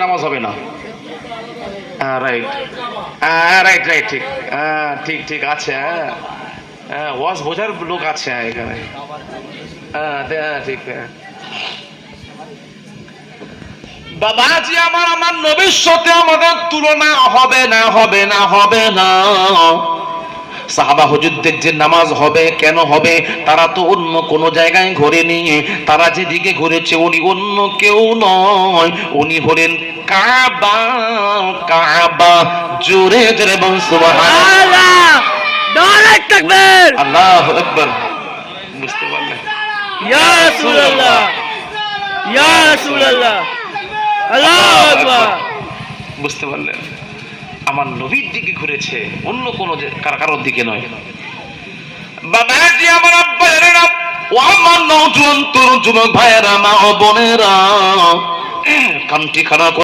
নামাজ হবে না। রাইট, রাইট রাইট, ঠিক, ঠিক ঠিক আছে। ওয়াজ বোঝার লোক আছে এখানে। ঠিক। বাবাজি আমার, আমার নবীর সাথে আমাদের তুলনা হবে না, হবে না, হবে না। সাহাবা হুজুরদের যে নামাজ হবে, কেন হবে? তারা তো অন্য কোন জায়গায় ঘোরেনি। তারা যেদিকে ঘুরেছে উনি অন্য কেউ নয়, উনি হলেন কাবা। কাবা, জোরে জোরে বলুন সুবহানাল্লাহ, নারে তাকবীর, আল্লাহু আকবার। বুঝতে পারলেন? ইয়া রাসূলুল্লাহ, ইয়া রাসূলুল্লাহ, আল্লাহু আকবার। বুঝতে পারলেন? আমার নবীর দিকে ঘুরেছে, অন্য কোন কারোর দিকে নয়। বাবাজি আমার, আব্বায়েরা ও আমার নওজোয়ান তরুণ যুবক ভাইয়েরা, মা ও বোনেরা, কামটি খারাপ